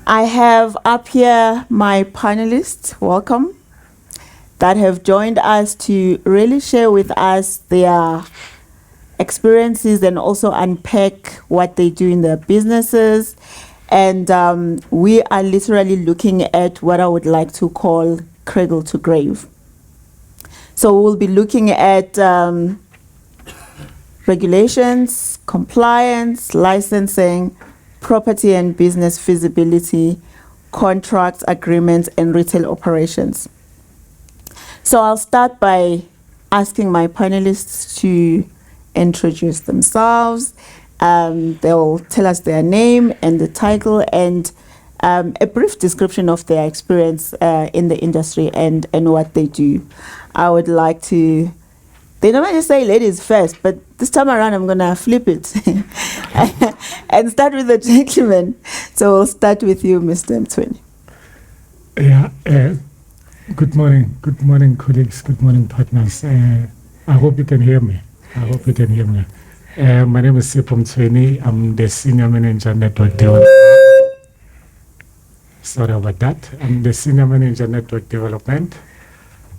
I have up here my panelists, welcome, that have joined us to really share with us their experiences and also unpack what they do in their businesses. And we are literally looking at what I would like to call cradle to grave. So we'll be looking at regulations, compliance, licensing, property and business feasibility, contracts, agreements, and retail operations. So I'll start by asking my panelists to introduce themselves. They'll tell us their name and the title and a brief description of their experience in the industry and what they do. I would like to, they normally say ladies first, but this time around I'm going to flip it and start with the gentleman. So we'll start with you, Mr. Mtsweni. Yeah, good morning, colleagues, good morning, partners. I hope you can hear me. My name is Sipho Mtsweni. I'm the Senior Manager Network Development. Sorry about that. I'm the Senior Manager Network Development.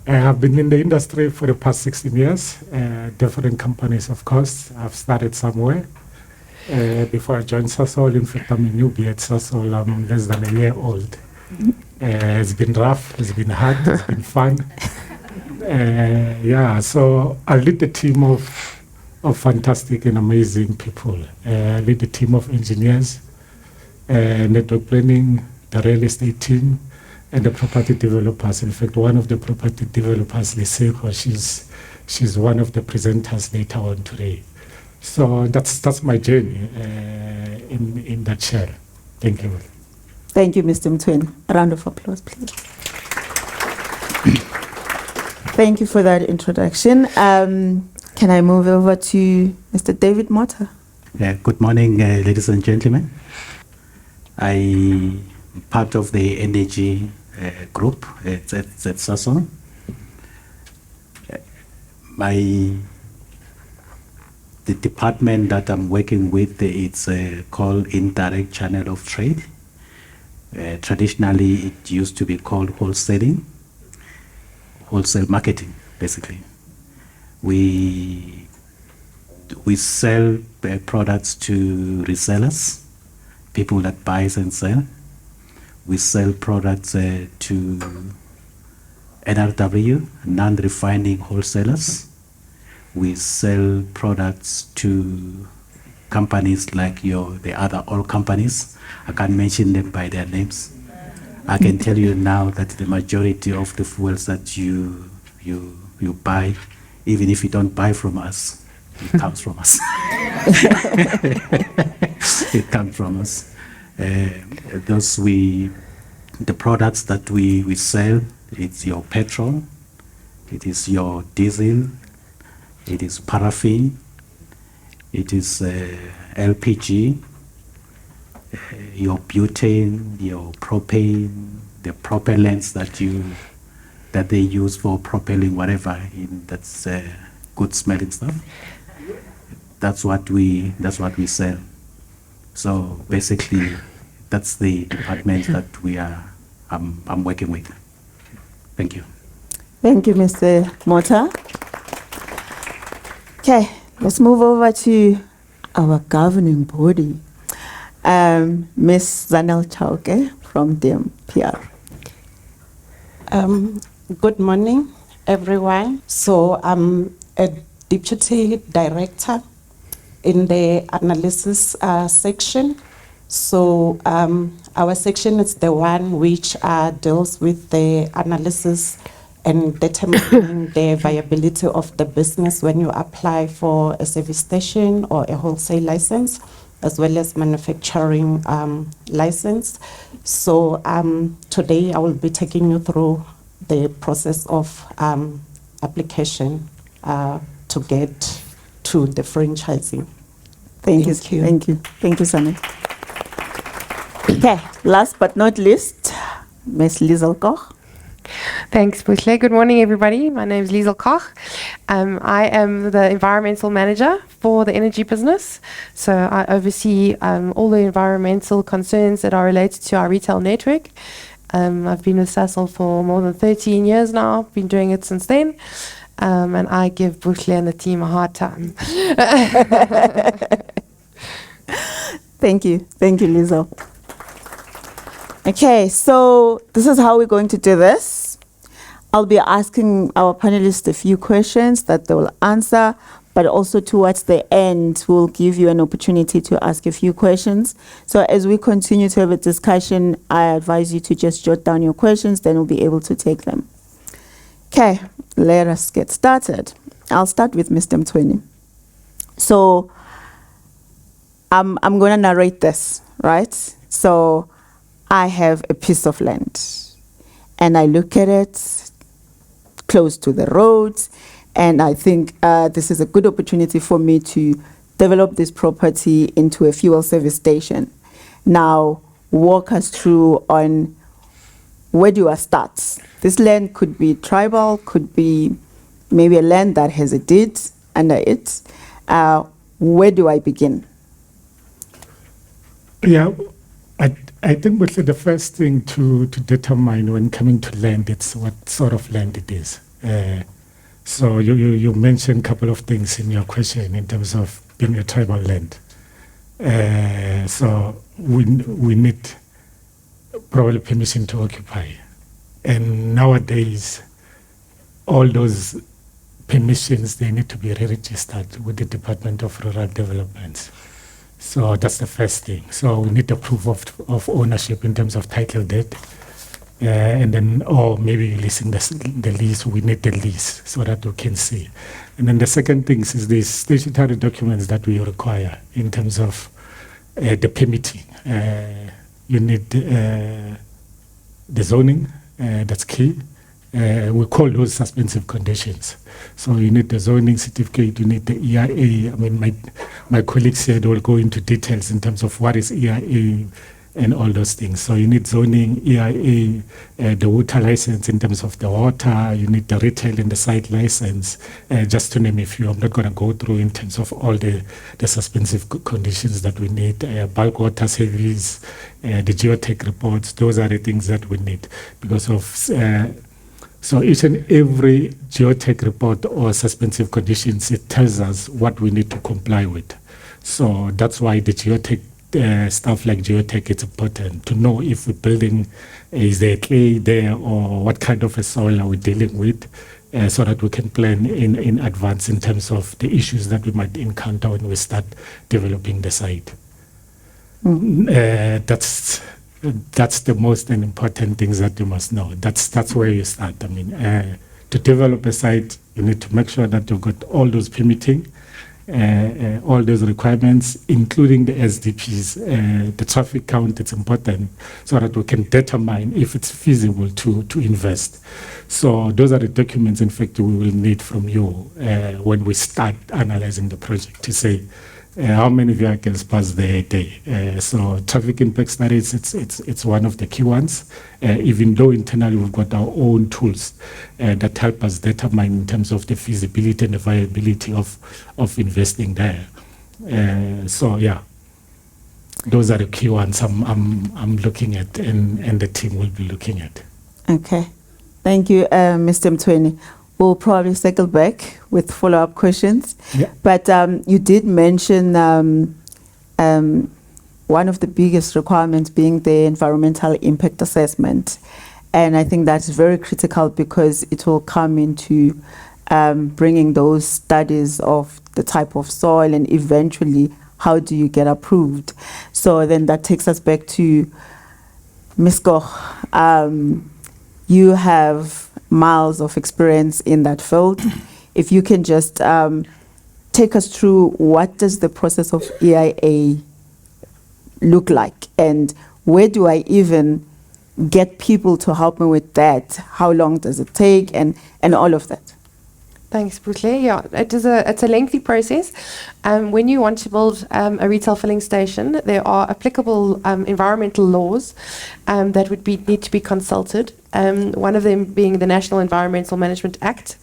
I have been in the industry for the past 16 years, different companies, of course. I've started somewhere. Before I joined Sasol, in fact, I'm a newbie at Sasol. I'm less than a year old. It's been rough, it's been hard, it's been fun. So I lead the team of fantastic and amazing people. I lead the team of engineers, network planning, the real estate team, and the property developers. In fact, one of the property developers, Liesl Koch, she's one of the presenters later on today. So that's my journey in that share. Thank you. Thank you, Mr. Mtsweni. A round of applause, please. Thank you for that introduction. Can I move over to Mr. David Motha? Good morning, ladies and gentlemen. I'm part of the energy group at Sasol. The department that I'm working with, it's called Indirect Channel of Trade. Traditionally, it used to be called wholesaling, wholesale marketing, basically. We sell products to resellers, people that buys and sell. We sell products to NRW, non-refining wholesalers. We sell products to companies like the other oil companies. I can't mention them by their names. I can tell you now that the majority of the fuels that you buy, even if you don't buy from us, it comes from us. It comes from us. The products that we sell, it's your petrol, it is your diesel, it is paraffin, it is LPG, your butane, your propane, the propellants that they use for propelling whatever that's good smelling stuff. That's what we sell. So basically, that's the department that I'm working with. Thank you. Thank you, Mr. Motha. Okay, let's move over to our governing body. Ms. Zanel Chauke from DMPR. Good morning, everyone. So I'm a deputy director in the analysis section. So our section is the one which deals with the analysis and determining the viability of the business when you apply for a service station or a wholesale license, as well as manufacturing license. So today I will be taking you through the process of application to get to the franchising. Thank you. Thank you, Sana. Okay, last but not least, Ms. Liesl Koch. Thanks, Buhle. Good morning, everybody. My name is Liesl Koch. I am the environmental manager for the energy business. So I oversee all the environmental concerns that are related to our retail network. I've been with Sasol for more than 13 years now, been doing it since then. And I give Buhle and the team a hard time. Thank you, Liesl. Okay, so this is how we're going to do this. I'll be asking our panelists a few questions that they will answer, but also towards the end, we'll give you an opportunity to ask a few questions. So as we continue to have a discussion, I advise you to just jot down your questions, then we'll be able to take them. Okay, let us get started. I'll start with Mr. Mtsweni. So I'm going to narrate this, right? So I have a piece of land and I look at it close to the roads, and I think this is a good opportunity for me to develop this property into a fuel service station. Now, walk us through on where do I start? This land could be tribal, could be maybe a land that has a deed under it. Where do I begin? Yeah, I think the first thing to determine when coming to land, it's what sort of land it is. So you mentioned a couple of things in your question in terms of being a tribal land. So we need probably permission to occupy. And nowadays, all those permissions, they need to be re-registered with the Department of Rural Development. So that's the first thing. So we need the proof of ownership in terms of title deed. And then, or maybe leasing the lease, we need the lease so that we can see. And then the second thing is the statutory documents that we require in terms of the permitting. You need the zoning, that's key. We call those suspensive conditions. So you need the zoning certificate, you need the EIA. I mean, my colleagues said will go into details in terms of what is EIA and all those things. So you need zoning, EIA, the water license in terms of the water, you need the retail and the site license, just to name a few. I'm not going to go through in terms of all the suspensive conditions that we need, bulk water service, the geotech reports. Those are the things that we need because of so each and every geotech report or suspensive conditions, it tells us what we need to comply with. So that's why the geotech stuff like geotech, it's important to know if we're building, is there clay there or what kind of a soil are we dealing with, so that we can plan in advance in terms of the issues that we might encounter when we start developing the site. That's the most important things that you must know. That's where you start. I mean, to develop a site, you need to make sure that you've got all those permitting, all those requirements, including the SDPs, the traffic count. It's important so that we can determine if it's feasible to invest. So those are the documents, in fact, we will need from you when we start analyzing the project to say, how many vehicles pass there a day? So traffic impact studies, it's one of the key ones. Even though internally we've got our own tools that help us determine in terms of the feasibility and the viability of investing there. So yeah, those are the key ones I'm looking at, and the team will be looking at. Okay, thank you, Mr. Mtsweni. We'll probably circle back with follow-up questions. Yeah. But you did mention one of the biggest requirements being the environmental impact assessment. And I think that's very critical because it will come into bringing those studies of the type of soil and eventually how do you get approved. So then that takes us back to Ms. Koch. You have miles of experience in that field. If you can just take us through what does the process of EIA look like, and where do I even get people to help me with that? How long does it take, and all of that? Thanks, Buhle. Yeah, it's a lengthy process. When you want to build a retail filling station, there are applicable environmental laws that would need to be consulted. One of them being the National Environmental Management Act.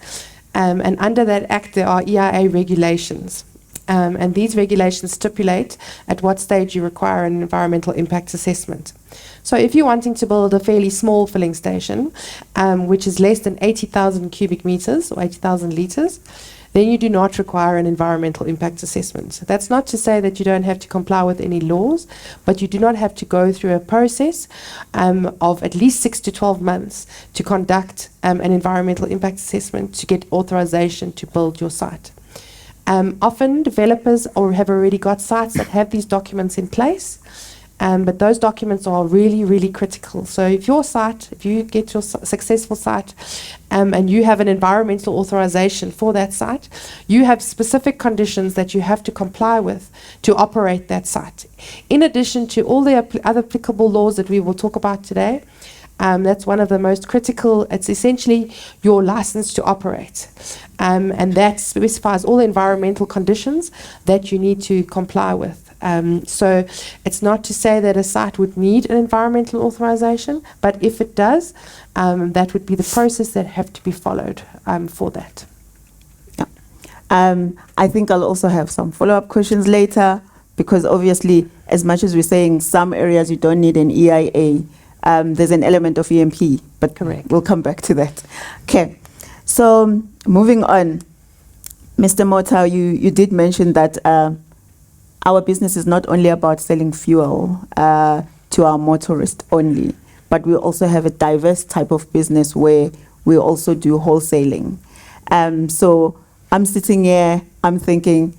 And under that act, there are EIA regulations. And these regulations stipulate at what stage you require an environmental impact assessment. So if you're wanting to build a fairly small filling station, which is less than 80,000 cubic meters or 80,000 liters, then you do not require an environmental impact assessment. That's not to say that you don't have to comply with any laws, but you do not have to go through a process of at least 6 to 12 months to conduct an environmental impact assessment to get authorization to build your site. Often developers have already got sites that have these documents in place, but those documents are really, really critical. So if you get your successful site and you have an environmental authorization for that site, you have specific conditions that you have to comply with to operate that site. In addition to all the other applicable laws that we will talk about today, that's one of the most critical. It's essentially your license to operate. And that specifies all the environmental conditions that you need to comply with. So it's not to say that a site would need an environmental authorization, but if it does, that would be the process that have to be followed for that. Yeah. I think I'll also have some follow-up questions later, because obviously, as much as we're saying some areas you don't need an EIA, there's an element of EMP, but Correct. We'll come back to that. Okay, so moving on, Mr. Motha, you did mention that our business is not only about selling fuel to our motorists only, but we also have a diverse type of business where we also do wholesaling. So I'm sitting here, I'm thinking,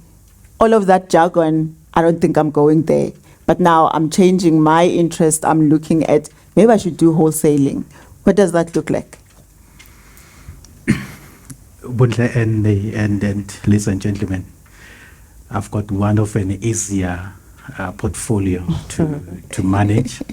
all of that jargon, I don't think I'm going there. But now I'm changing my interest. I'm looking at, maybe I should do wholesaling. What does that look like? Buhle and ladies and gentlemen, I've got one of an easier portfolio to manage.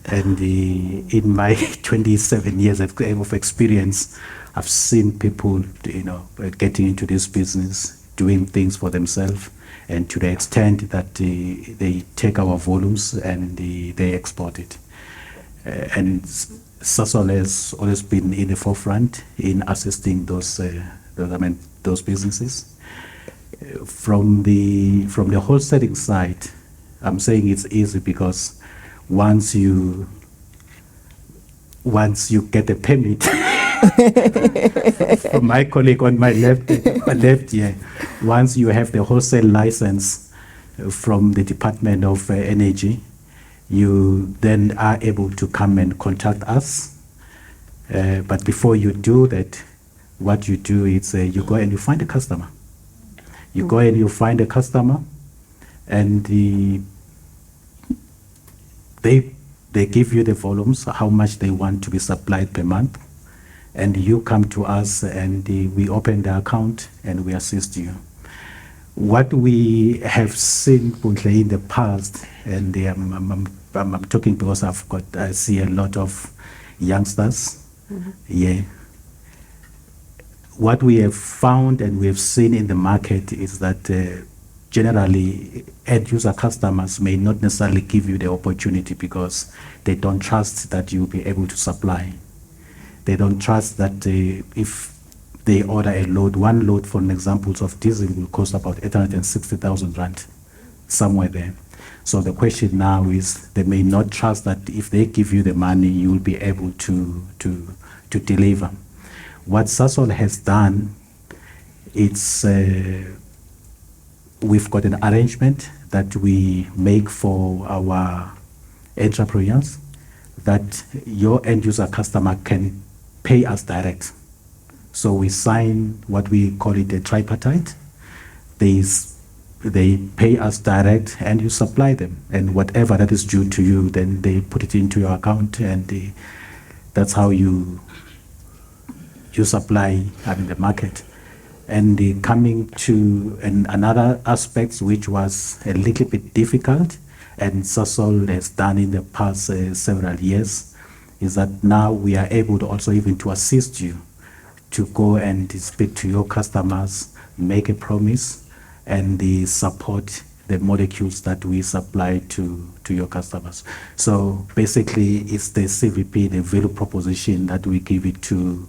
And in my 27 years of experience, I've seen people, getting into this business, doing things for themselves, and to the extent that they take our volumes and they export it. And Sasol has always been in the forefront in assisting those businesses. From the wholesaling side, I'm saying it's easy because once you get a permit from my colleague on my left here, once you have the wholesale license from the Department of Energy, you then are able to come and contact us. But before you do that, what you do is you go and you find a customer. You go and you find a customer, and they give you the volumes, how much they want to be supplied per month, and you come to us and we open the account and we assist you. What we have seen in the past, and I'm talking because I see a lot of youngsters. Mm-hmm. Yeah. What we have found and we have seen in the market is that generally end user customers may not necessarily give you the opportunity because they don't trust that you'll be able to supply. They don't trust that if they order a load, one load, for an example, of diesel will cost about 860,000 rand, somewhere there. So the question now is they may not trust that if they give you the money, you will be able to deliver. What Sasol has done, it's we've got an arrangement that we make for our entrepreneurs that your end user customer can pay us direct. So we sign what we call it a tripartite. They pay us direct and you supply them. And whatever that is due to you, then they put it into your account, and that's how you supply the market. And coming to another aspect which was a little bit difficult, and Sasol has done in the past several years, is that now we are able to also even to assist you to go and speak to your customers, make a promise, and support the molecules that we supply to your customers. So basically it's the CVP, the value proposition that we give it to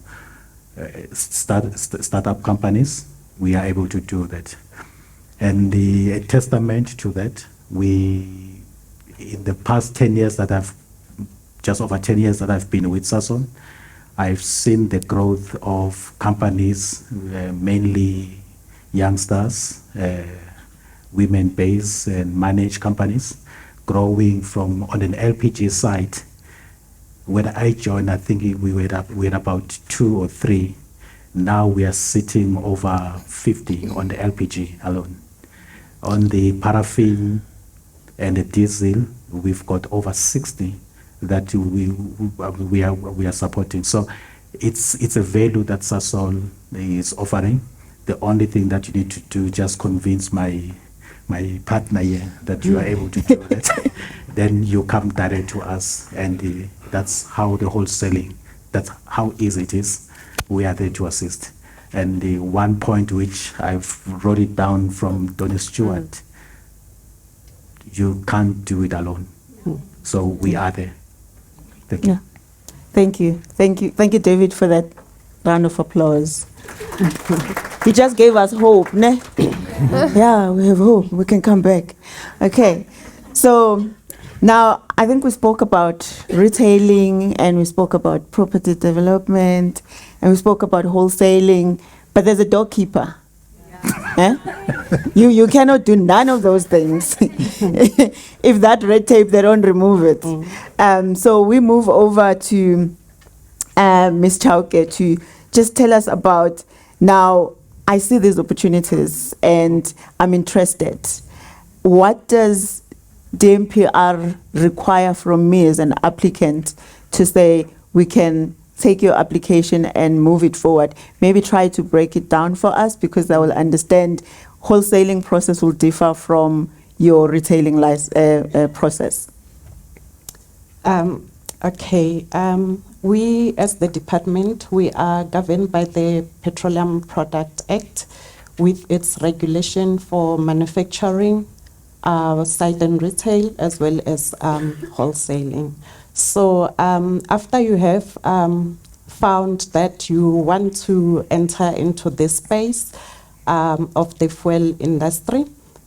startup companies, we are able to do that. And a testament to that, in the past 10 years just over 10 years that I've been with Sasol, I've seen the growth of companies, mainly youngsters, women-based and managed companies, growing from on an LPG side. When I joined, I think we were about 2 or 3. Now we are sitting over 50 on the LPG alone. On the paraffin and the diesel, we've got over 60 that we are supporting. So it's a value that Sasol is offering. The only thing that you need to do, just convince my partner here that you are able to do that. Then you come direct to us, and that's how the wholesaling, that's how easy it is. We are there to assist. And the one point which I've wrote it down from Donny Stewart, you can't do it alone. So we are there. Thank you. Yeah. Thank you. Thank you. Thank you, David, for that round of applause. He just gave us hope, ne? Yeah, we have hope. We can come back. Okay. So now I think we spoke about retailing, and we spoke about property development, and we spoke about wholesaling, but there's a doorkeeper. Eh? You cannot do none of those things. If that red tape, they don't remove it. So we move over to Ms. Chauke to just tell us about, now I see these opportunities and I'm interested. What does DMPR require from me as an applicant to say we can take your application and move it forward? Maybe try to break it down for us, because I will understand wholesaling process will differ from your retailing process. Okay. We, as the department, we are governed by the Petroleum Product Act with its regulation for manufacturing, site and retail, as well as wholesaling. So after you have found that you want to enter into this space of the fuel industry,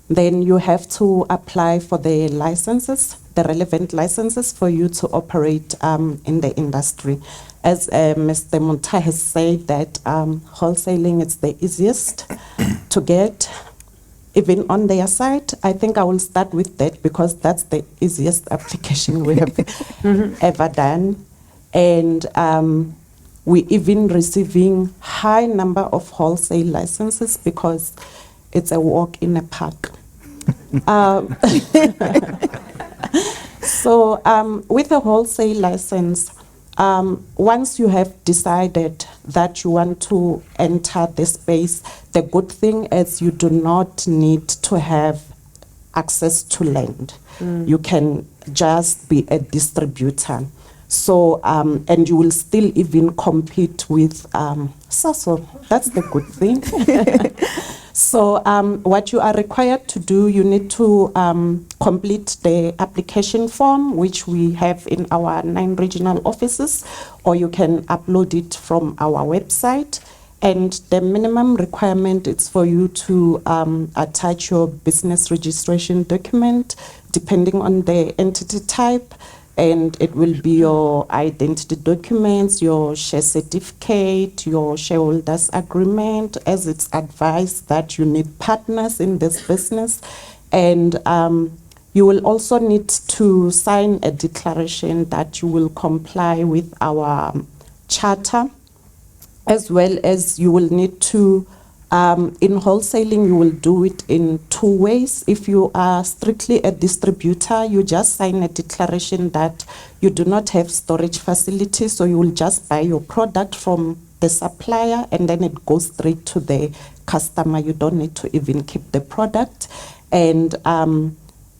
then you have to apply for the licenses, the relevant licenses for you to operate in the industry. As Mr. Motha has said, that wholesaling is the easiest to get. Even on their side, I think I will start with that, because that's the easiest application we have ever done. And we even receiving high number of wholesale licenses, because it's a walk in a park. So with a wholesale license, once you have decided that you want to enter the space, the good thing is you do not need to have access to land. You can just be a distributor. So, and you will still even compete with Sasol. That's the good thing. So what you are required to do, you need to complete the application form, which we have in our 9 regional offices, or you can upload it from our website. And the minimum requirement is for you to attach your business registration document, depending on the entity type. And it will be your identity documents, your share certificate, your shareholders agreement, as it's advised that you need partners in this business. And you will also need to sign a declaration that you will comply with our charter, as well as you will need to, in wholesaling, you will do it in 2 ways. If you are strictly a distributor, you just sign a declaration that you do not have storage facilities, so you will just buy your product from the supplier and then it goes straight to the customer. You don't need to even keep the product. And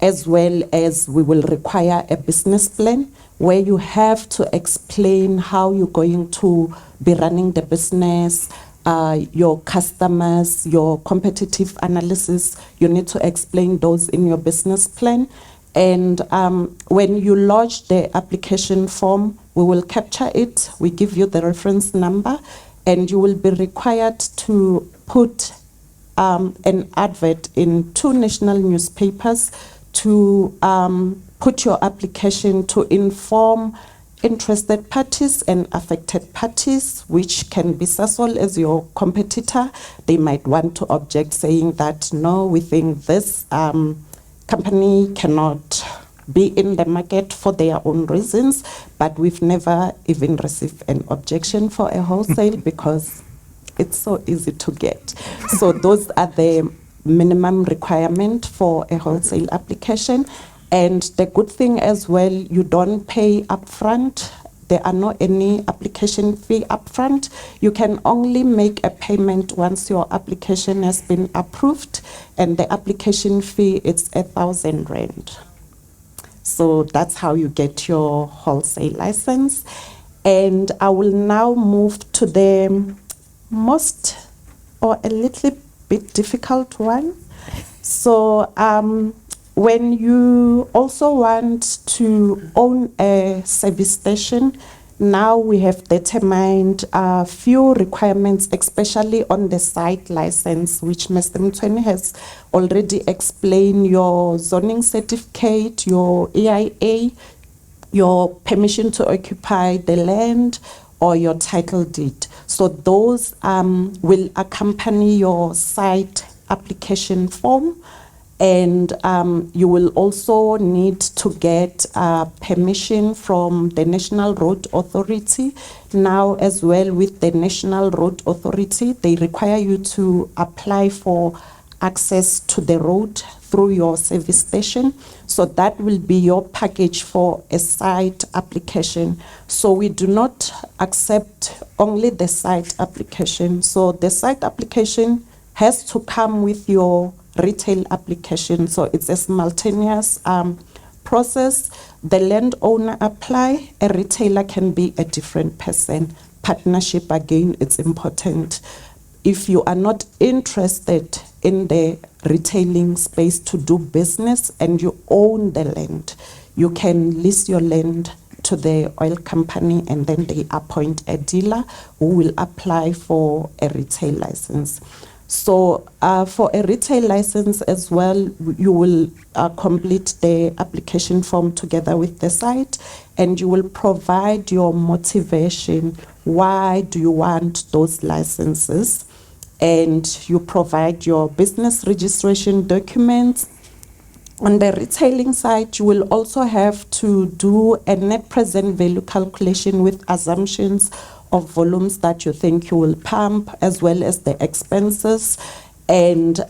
as well as we will require a business plan where you have to explain how you're going to be running the business, your customers, your competitive analysis. You need to explain those in your business plan. And when you lodge the application form, we will capture it. We give you the reference number, and you will be required to put an advert in 2 national newspapers to put your application to inform interested parties and affected parties, which can be Sasol as your competitor. They might want to object, saying that no, we think this company cannot be in the market for their own reasons, but we've never even received an objection for a wholesale because it's so easy to get. So those are the minimum requirement for a wholesale application. And the good thing as well, you don't pay upfront. There are no any application fee upfront. You can only make a payment once your application has been approved, and the application fee is 1,000 rand. So that's how you get your wholesale license. And I will now move to the most or a little bit difficult one. So when you also want to own a service station, now we have determined a few requirements, especially on the site license, which Mr. Mtsweni has already explained: your zoning certificate, your EIA, your permission to occupy the land, or your title deed. So those will accompany your site application form. And you will also need to get permission from the National Road Authority. Now, as well, with the National Road Authority, they require you to apply for access to the road through your service station. So that will be your package for a site application. So we do not accept only the site application. So the site application has to come with your retail application. So it's a simultaneous process. The landowner apply, a retailer can be a different person. Partnership, again, it's important. If you are not interested in the retailing space to do business and you own the land, you can lease your land to the oil company, and then they appoint a dealer who will apply for a retail license. So for a retail license as well, you will complete the application form together with the site, and you will provide your motivation. Why do you want those licenses? And you provide your business registration documents. On the retailing side, you will also have to do a net present value calculation with assumptions of volumes that you think you will pump, as well as the expenses. And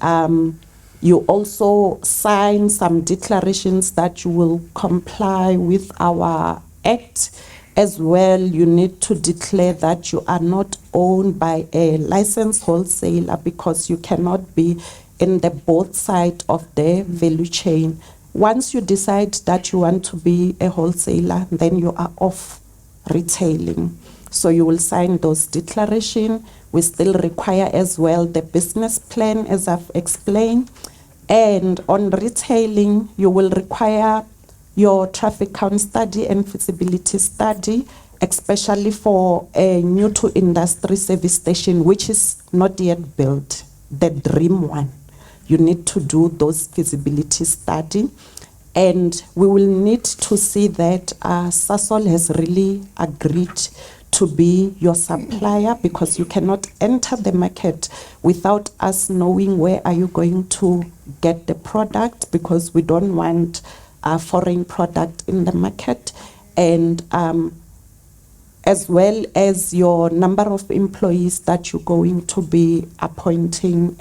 you also sign some declarations that you will comply with our act. As well, you need to declare that you are not owned by a licensed wholesaler, because you cannot be in the both sides of the value chain. Once you decide that you want to be a wholesaler, then you are off retailing. So you will sign those declarations. We still require as well the business plan, as I've explained. And on retailing, you will require your traffic count study and feasibility study, especially for a new to industry service station, which is not yet built, the dream one. You need to do those feasibility study. And we will need to see that Sasol has really agreed to be your supplier, because you cannot enter the market without us knowing where are you going to get the product, because we don't want a foreign product in the market. And as well as your number of employees that you're going to be appointing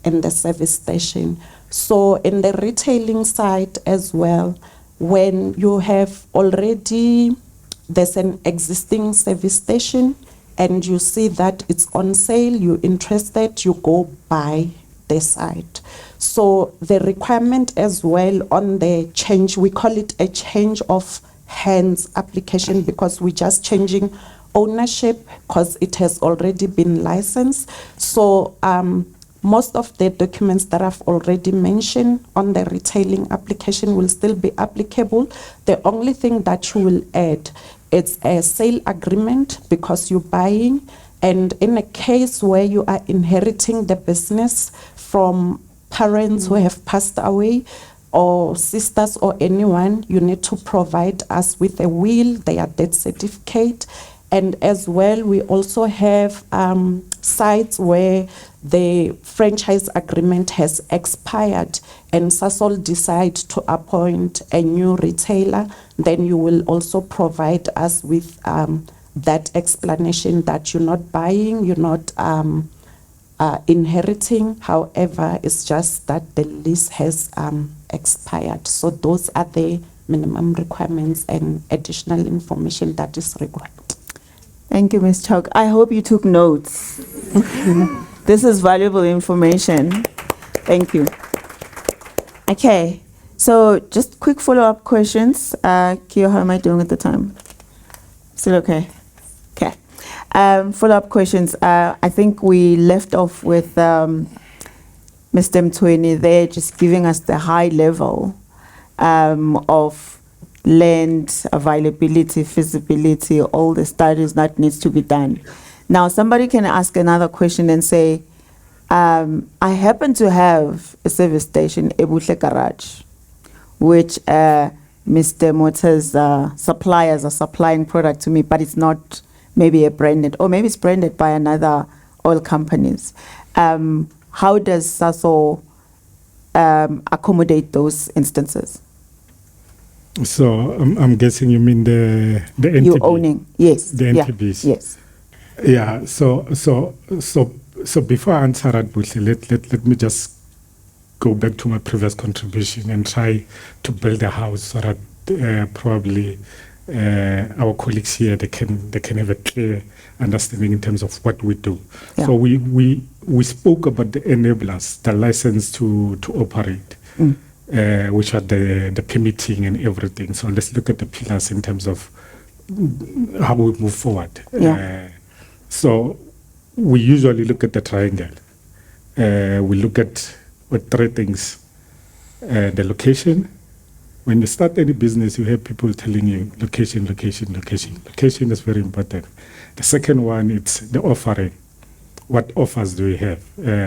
in the service station. So in the retailing side as well, when you have already, there's an existing service station and you see that it's on sale, you're interested, you go buy the site. So the requirement as well on the change, we call it a change of hands application, because we're just changing ownership because it has already been licensed. So most of the documents that I've already mentioned on the retailing application will still be applicable. The only thing that you will add is a sale agreement, because you're buying, And in a case where you are inheriting the business from parents who have passed away, or sisters or anyone, you need to provide us with a will, their death certificate. And as well, we also have sites where the franchise agreement has expired and Sasol decide to appoint a new retailer, then you will also provide us with that explanation that you're not buying, you're not inheriting. However, it's just that the lease has expired. So those are the minimum requirements and additional information that is required. Thank you, Ms. Chok. I hope you took notes. This is valuable information. Thank you. Okay, so just quick follow-up questions. Kio, how am I doing at the time? Still okay? Okay. Follow-up questions. I think we left off with Mr. Mtsweni there, just giving us the high level of land availability, feasibility, all the studies that needs to be done. Now, somebody can ask another question and say, I happen to have a service station, Buhle Garage, which Mr. Motha's suppliers are supplying product to me, but it's not maybe a branded, or maybe it's branded by another oil companies. How does Sasol accommodate those instances? So I'm guessing you mean the NTB. You owning, yes. The NTBs. Yeah, yes. Yeah. So before I answer that, Buhle, let me just go back to my previous contribution and try to build a house so that probably our colleagues here they can have a clear understanding in terms of what we do. Yeah. So we spoke about the enablers, the license to operate. Which are the permitting and everything. So let's look at the pillars in terms of how we move forward. Yeah. So we usually look at the triangle. We look at three things. The location. When you start any business, you have people telling you location, location, location. Location is very important. The second one, it's the offering. What offers do we have?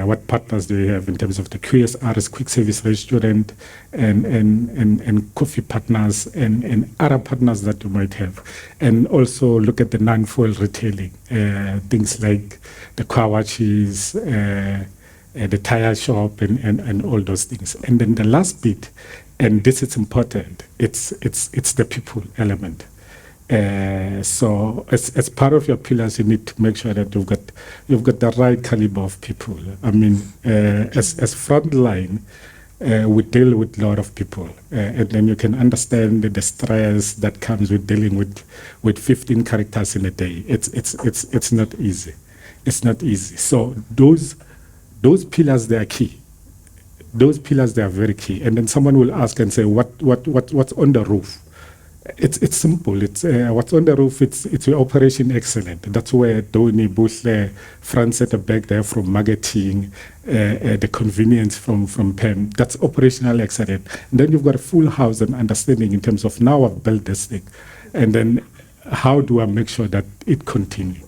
What partners do we have in terms of the QSRs, quick service restaurant, and coffee partners, and other partners that you might have, and also look at the non-fuel retailing, things like the car washes, the tire shop, and all those things. And then the last bit, and this is important, it's the people element. So as part of your pillars, you need to make sure that you've got the right caliber of people. I mean, as frontline, we deal with a lot of people, and then you can understand the stress that comes with dealing with 15 characters in a day. It's not easy. It's not easy. So those pillars, they are key. Those pillars, they are very key. And then someone will ask and say, what's on the roof? It's simple. It's what's on the roof. It's your operation excellent. That's where Doni, Buhle, Franz at the back there from marketing, the convenience from PEM. That's operational excellent. And then you've got a full house and understanding in terms of now I've built this thing, and then how do I make sure that it continues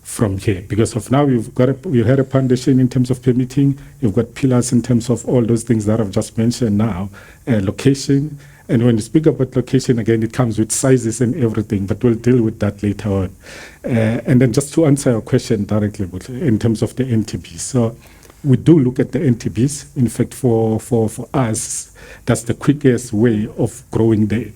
from here? Because of now you had a foundation in terms of permitting. You've got pillars in terms of all those things that I've just mentioned now, location. And when you speak about location, again, it comes with sizes and everything, but we'll deal with that later on. And then just to answer your question directly, in terms of the NTBs. So we do look at the NTBs. In fact, for us, that's the quickest way of growing the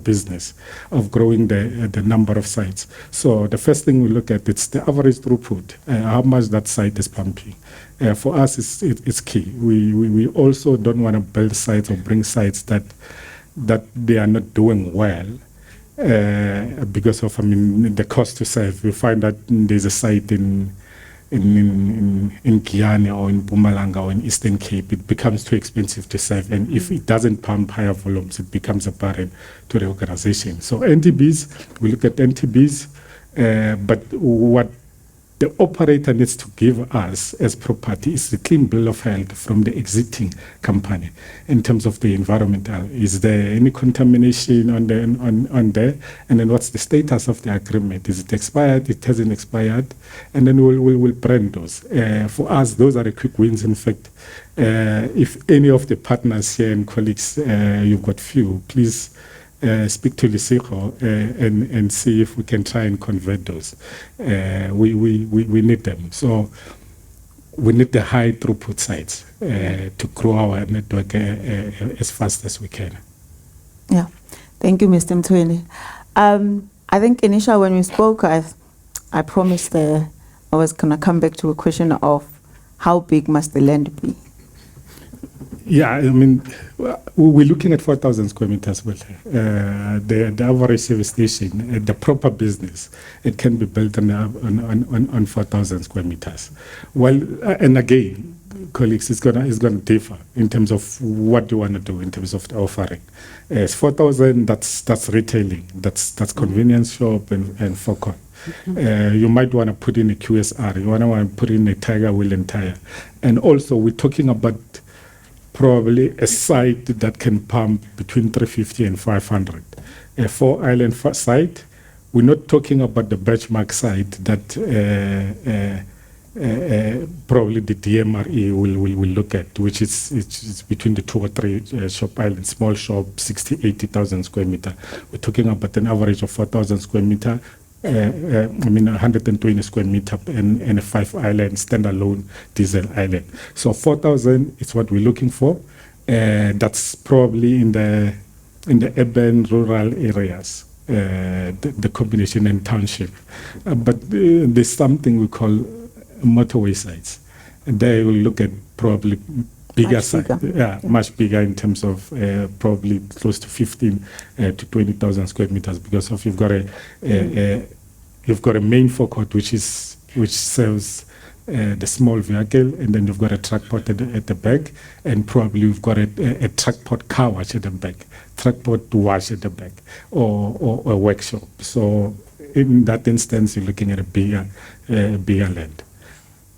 business, of growing the number of sites. So the first thing we look at, it's the average throughput, how much that site is pumping. For us, it's key. We also don't want to build sites or bring sites that they are not doing well because of the cost to serve. We find that there's a site in Guyana or in Mpumalanga or in Eastern Cape, it becomes too expensive to serve. And if it doesn't pump higher volumes, it becomes a burden to the organization. So NTBs, we look at NTBs, but what the operator needs to give us as property is the clean bill of health from the exiting company in terms of the environmental. Is there any contamination on there? And then what's the status of the agreement? Is it expired? It hasn't expired? And then we'll brand those. For us, those are the quick wins. In fact, if any of the partners here and colleagues, you've got few, please speak to Liesl Koch and see if we can try and convert those. We need them. So we need the high throughput sites to grow our network as fast as we can. Yeah, thank you, Mr. Mtsweni. I think initially when we spoke, I promised I was going to come back to a question of how big must the land be? Yeah, I mean, we're looking at 4,000 square meters. Well, the average service station, the proper business, it can be built on 4,000 square meters. Well, and again, colleagues, it's gonna differ in terms of what you want to do in terms of the offering. 4,000, that's retailing, that's convenience shop and forecourt. You might want to put in a QSR. You want to put in a Tiger Wheel and Tire, and also we're talking about probably a site that can pump between 350 and 500. A 4-island site. We're not talking about the benchmark site that probably the DMRE will look at, which is it's between the 2 or 3 shop islands, small shop, 60, 80,000 square meter. We're talking about an average of 4,000 square meter. 120 square meter and a 5-island standalone diesel island. So 4,000 is what we're looking for. That's probably in the urban rural areas, the combination and township. But there's something we call motorway sites. And they will look at probably bigger sites, much bigger in terms of probably close to 15 to 20,000 square meters, because of you've got a main forecourt which serves the small vehicle, and then you've got a truck port at the back, and probably you've got a truck port car wash at the back, truck port wash at the back, or a workshop. So in that instance, you're looking at a bigger land.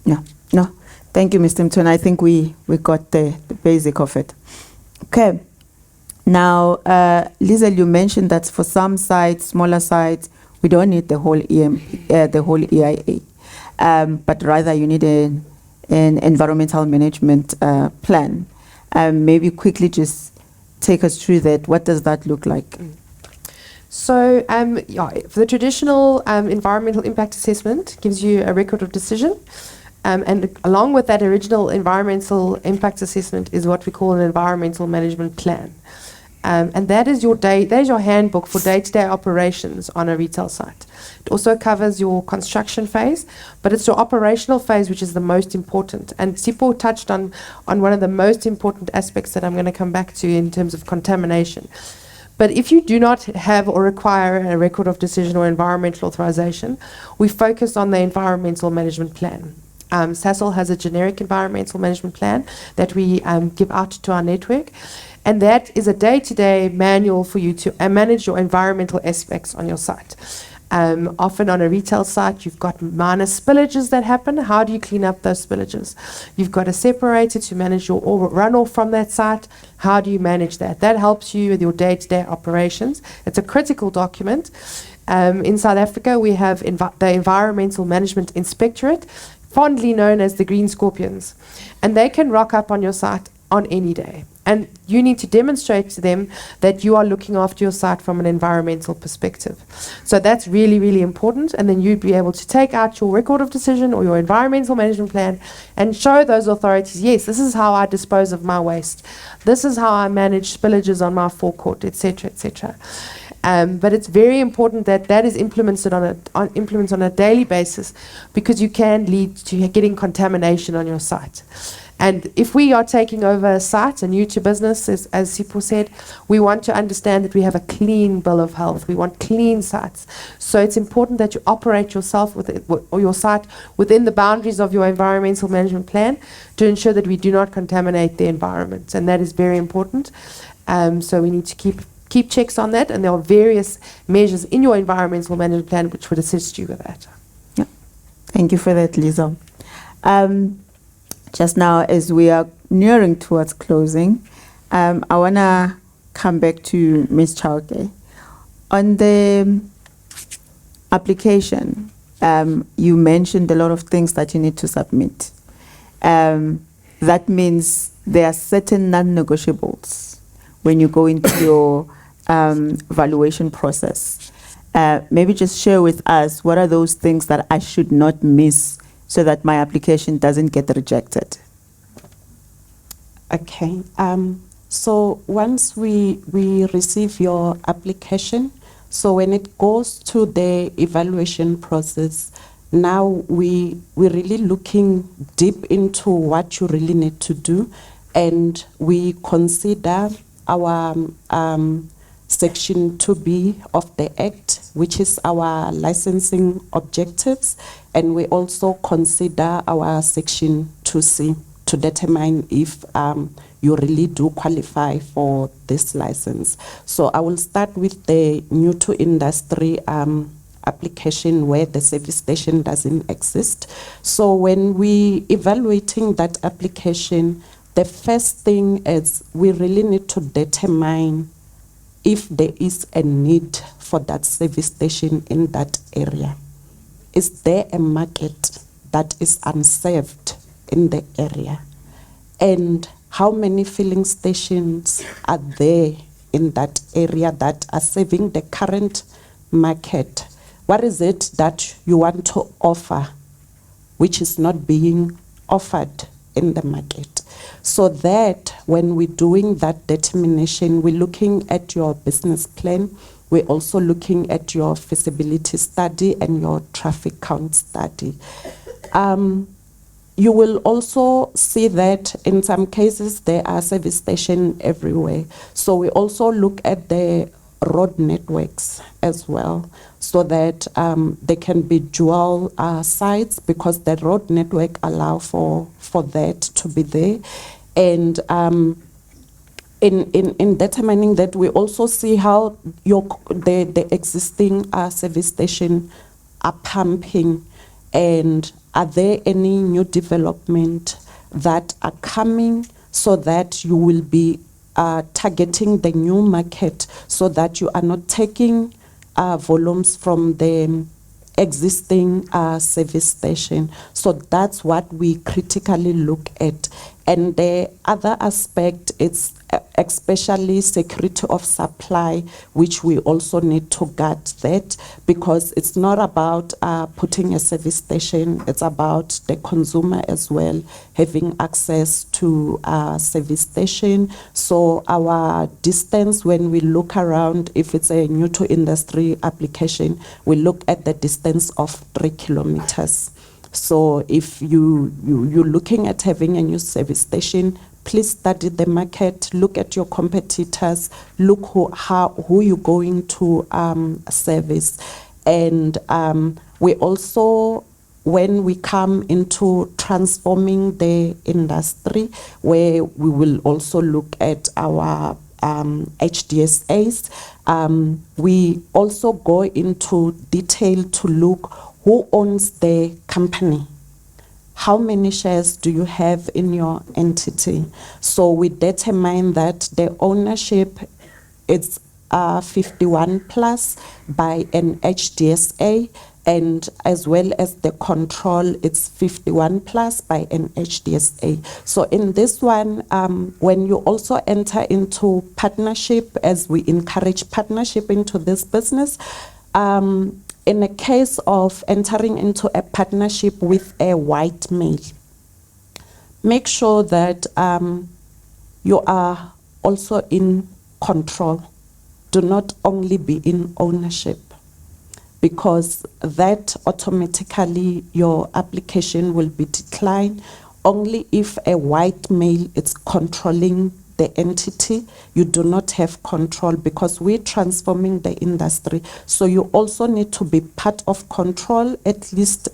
Yeah, no. Thank you, Mr. Mtsweni. I think we got the basic of it. Okay. Now, Liesl, you mentioned that for some sites, smaller sites, we don't need the whole EIA, but rather you need an environmental management plan. Maybe quickly just take us through that. What does that look like? So, for the traditional environmental impact assessment gives you a record of decision. And along with that original environmental impact assessment is what we call an environmental management plan. And that is your handbook for day-to-day operations on a retail site. It also covers your construction phase, but it's your operational phase which is the most important. And Sipho touched on one of the most important aspects that I'm going to come back to in terms of contamination. But if you do not have or require a record of decision or environmental authorization, we focus on the environmental management plan. Sasol has a generic environmental management plan that we give out to our network. And that is a day-to-day manual for you to manage your environmental aspects on your site. Often on a retail site, you've got minor spillages that happen. How do you clean up those spillages? You've got a separator to manage your runoff from that site. How do you manage that? That helps you with your day-to-day operations. It's a critical document. In South Africa, we have the Environmental Management Inspectorate, fondly known as the Green Scorpions. And they can rock up on your site on any day. And you need to demonstrate to them that you are looking after your site from an environmental perspective. So that's really, really important. And then you'd be able to take out your record of decision or your environmental management plan and show those authorities, yes, this is how I dispose of my waste. This is how I manage spillages on my forecourt, etc., etc. But it's very important that that is implemented on a daily basis, because you can lead to getting contamination on your site. And if we are taking over a site, a new to business, as Sipho said, we want to understand that we have a clean bill of health. We want clean sites. So it's important that you operate yourself or your site within the boundaries of your environmental management plan to ensure that we do not contaminate the environment. And that is very important. So we need to keep checks on that. And there are various measures in your environmental management plan which would assist you with that. Yeah. Thank you for that, Liesl. Just now, as we are nearing towards closing, I want to come back to Ms. Chauke. On the application, you mentioned a lot of things that you need to submit. That means there are certain non-negotiables when you go into your valuation process. Maybe just share with us what are those things that I should not miss so that my application doesn't get rejected. Okay. So once we receive your application, so when it goes to the evaluation process, now we're really looking deep into what you really need to do, and we consider our Section 2B of the Act, which is our licensing objectives, and we also consider our Section 2C to determine if you really do qualify for this license. So I will start with the new to industry application where the service station doesn't exist. So when we evaluating that application, the first thing is we really need to determine if there is a need for that service station in that area. Is there a market that is unserved in the area? And how many filling stations are there in that area that are serving the current market? What is it that you want to offer which is not being offered in the market? So that when we're doing that determination, we're looking at your business plan, we're also looking at your feasibility study and your traffic count study. You will also see that in some cases there are service stations everywhere. So we also look at the road networks as well, so that there can be dual sites, because the road network allow for that to be there. And in determining that, we also see how the existing service station are pumping, and are there any new development that are coming, so that you will be targeting the new market, so that you are not taking volumes from the existing service station. So that's what we critically look at. And the other aspect is especially security of supply, which we also need to guard that, because it's not about putting a service station, it's about the consumer as well having access to a service station. So our distance, when we look around, if it's a new to industry application, we look at the distance of 3 kilometers. So if you're looking at having a new service station, please study the market, look at your competitors, look who you're going to service. And we also, when we come into transforming the industry, where we will also look at our HDSAs, we also go into detail to look who owns the company. How many shares do you have in your entity? So we determine that the ownership is 51 plus by an HDSA, and as well as the control, it's 51 plus by an HDSA. So in this one, when you also enter into partnership, as we encourage partnership into this business, in a case of entering into a partnership with a white male, make sure that you are also in control. Do not only be in ownership, because that automatically your application will be declined. Only if a white male is controlling the entity, you do not have control, because we're transforming the industry. So you also need to be part of control, at least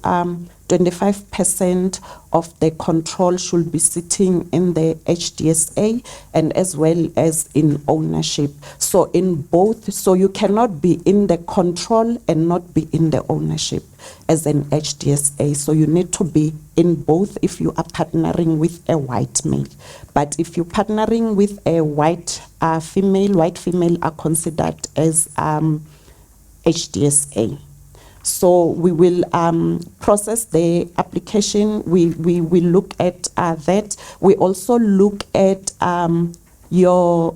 25% of the control should be sitting in the HDSA and as well as in ownership. So in both, so you cannot be in the control and not be in the ownership as an HDSA. So you need to be in both if you are partnering with a white male. But if you're partnering with a white female are considered as HDSA. So we will process the application. We look at that. We also look at your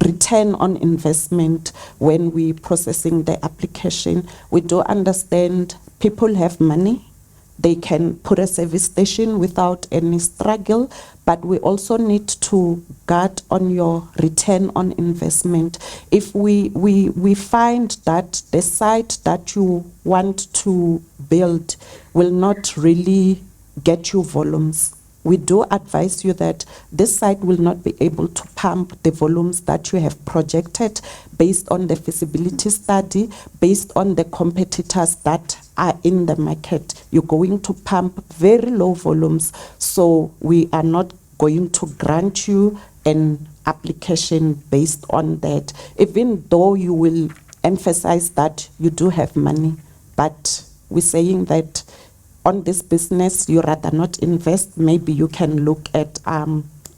return on investment when we processing the application. We do understand people have money. They can put a service station without any struggle, but we also need to guard on your return on investment. If we find that the site that you want to build will not really get you volumes, we do advise you that this site will not be able to pump the volumes that you have projected based on the feasibility study, based on the competitors that are in the market. You're going to pump very low volumes, so we are not going to grant you an application based on that, even though you will emphasize that you do have money. But we're saying that on this business, you rather not invest, maybe you can look at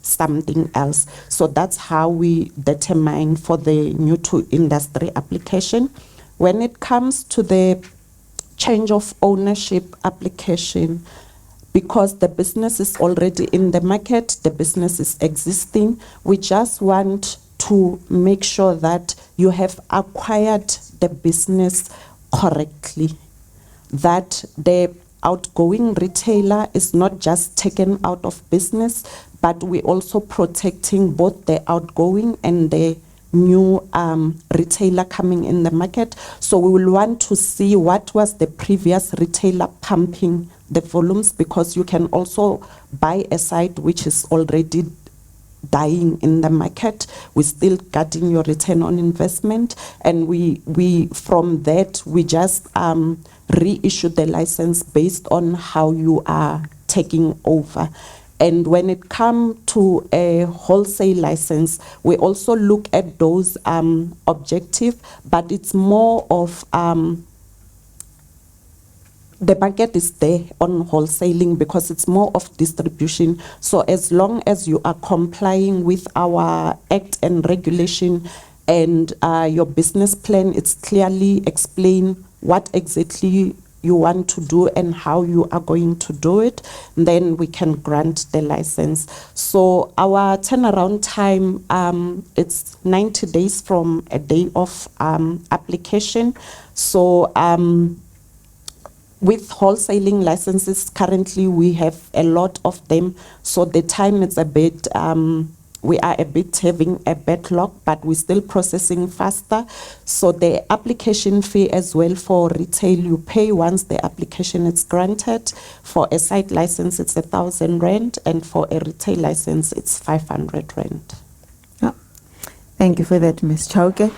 something else. So that's how we determine for the new to industry application. When it comes to the change of ownership application, because the business is already in the market, the business is existing, we just want to make sure that you have acquired the business correctly, that the outgoing retailer is not just taken out of business, but we're also protecting both the outgoing and the new retailer coming in the market. So we will want to see what was the previous retailer pumping the volumes, because you can also buy a site which is already dying in the market. We're still getting your return on investment, and we from that we just reissue the license based on how you are taking over. And when it comes to a wholesale license, we also look at those objectives, but it's more of the market is there on wholesaling because it's more of distribution. So as long as you are complying with our act and regulation and your business plan, it's clearly explain what exactly you want to do and how you are going to do it, then we can grant the license. So our turnaround time, it's 90 days from a day of application. So with wholesaling licenses, currently we have a lot of them, so the time is a bit, we are a bit having a backlog, but we're still processing faster. So the application fee as well for retail, you pay once the application is granted. For a site license, it's 1,000 rand, and for a retail license, it's 500 rand. Thank you for that, Ms. Chauke.